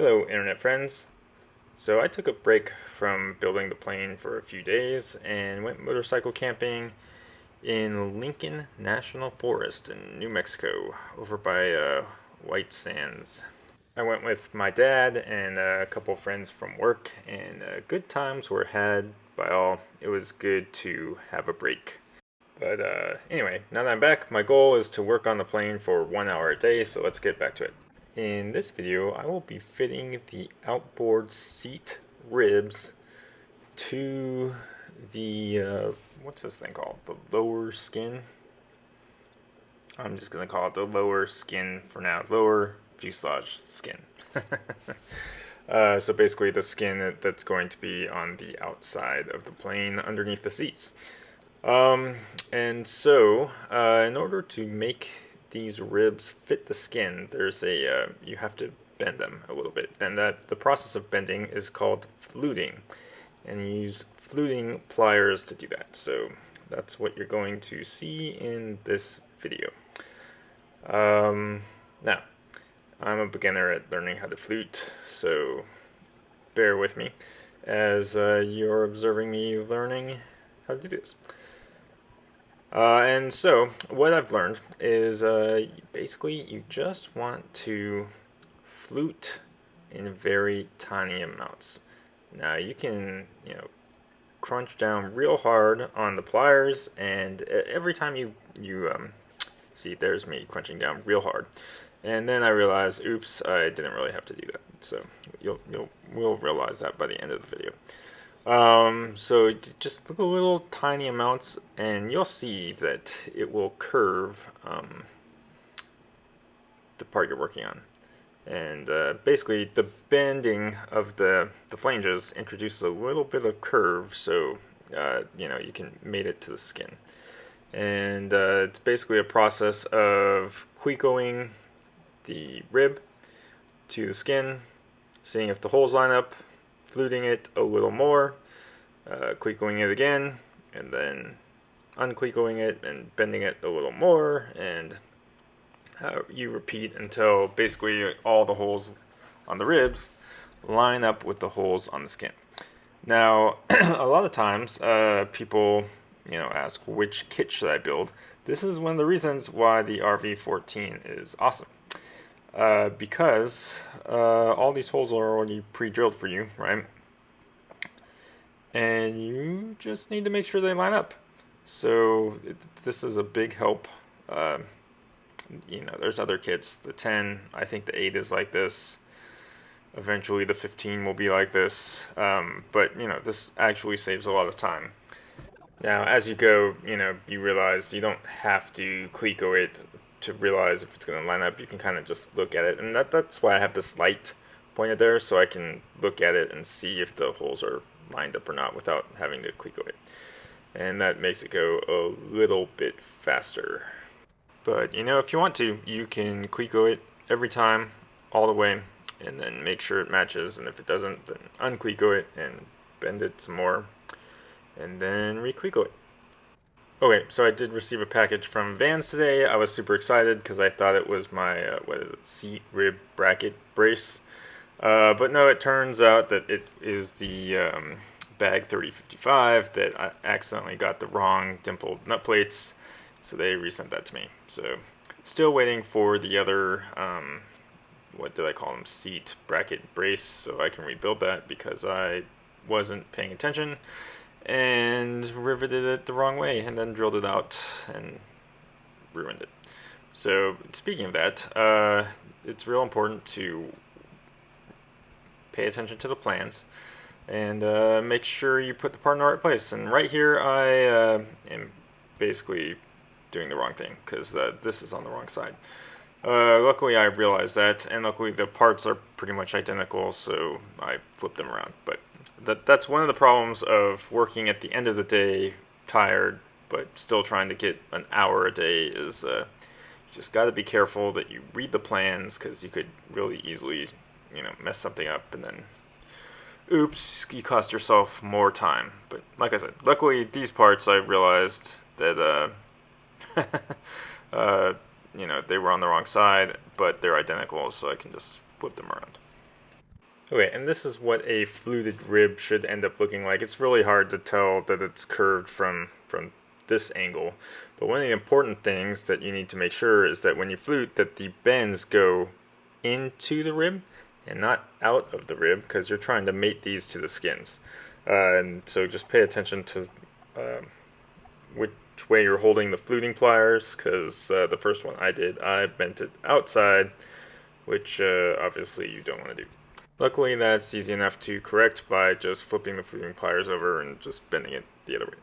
Hello, internet friends. So I took a break from building the plane for a few days and went motorcycle camping in Lincoln National Forest in New Mexico, over by White Sands. I went with my dad and a couple friends from work, and good times were had by all. It was good to have a break. But anyway, now that I'm back, my goal is to work on the plane for 1 hour a day, so let's get back to it. In this video, I will be fitting the outboard seat ribs to the, what's this thing called? The lower skin? I'm just going to call it the lower skin for now. Lower fuselage skin. So basically the skin that's going to be on the outside of the plane underneath the seats. And so, in order to make these ribs fit the skin, there's you have to bend them a little bit, and the process of bending is called fluting, and you use fluting pliers to do that. So that's what you're going to see in this video. Now, I'm a beginner at learning how to flute, so bear with me as you're observing me learning how to do this. And so, what I've learned is basically you just want to flute in very tiny amounts. Now you can, crunch down real hard on the pliers, and every time you see, there's me crunching down real hard, and then I realized, oops, I didn't really have to do that. So we'll realize that by the end of the video. So just little tiny amounts, and you'll see that it will curve the part you're working on. And basically the bending of the flanges introduces a little bit of curve, so you can mate it to the skin. And it's basically a process of quicoing the rib to the skin, seeing if the holes line up, fluting it a little more, quicoing it again, and then unquicoing it and bending it a little more, and you repeat until basically all the holes on the ribs line up with the holes on the skin. Now, a lot of times people ask, which kit should I build? This is one of the reasons why the RV-14 is awesome. Because all these holes are already pre-drilled for you, right? And you just need to make sure they line up. So this is a big help. There's other kits. The 10, I think the 8 is like this. Eventually the 15 will be like this. But this actually saves a lot of time. Now, as you go, you realize you don't have to clico it to realize if it's going to line up. You can kind of just look at it, and that's why I have this light pointed there, so I can look at it and see if the holes are lined up or not without having to clico it. And that makes it go a little bit faster. But if you want to, you can clico it every time all the way, and then make sure it matches, and if it doesn't, then unclico it and bend it some more, and then re-clico it. Okay, so I did receive a package from Vans today. I was super excited because I thought it was my, seat rib bracket brace. But no, it turns out that it is the bag 3055 that I accidentally got the wrong dimpled nut plates, so they resent that to me. So still waiting for the other, what did I call them, seat bracket brace, so I can rebuild that because I wasn't paying attention and riveted it the wrong way and then drilled it out and ruined it. So speaking of that, it's real important to pay attention to the plans and make sure you put the part in the right place. And right here I am basically doing the wrong thing because this is on the wrong side. Luckily I realized that, and luckily the parts are pretty much identical, so I flipped them around. But that's one of the problems of working at the end of the day tired but still trying to get an hour a day is you just got to be careful that you read the plans, because you could really easily mess something up and then oops, you cost yourself more time. But like I said, luckily these parts I realized that they were on the wrong side, but they're identical, so I can just flip them around. Okay, and this is what a fluted rib should end up looking like. It's really hard to tell that it's curved from this angle. But one of the important things that you need to make sure is that when you flute, that the bends go into the rib and not out of the rib, because you're trying to mate these to the skins. And so just pay attention to which way you're holding the fluting pliers, because the first one I did, I bent it outside, which obviously you don't want to do. Luckily, that's easy enough to correct by just flipping the fluting pliers over and just bending it the other way.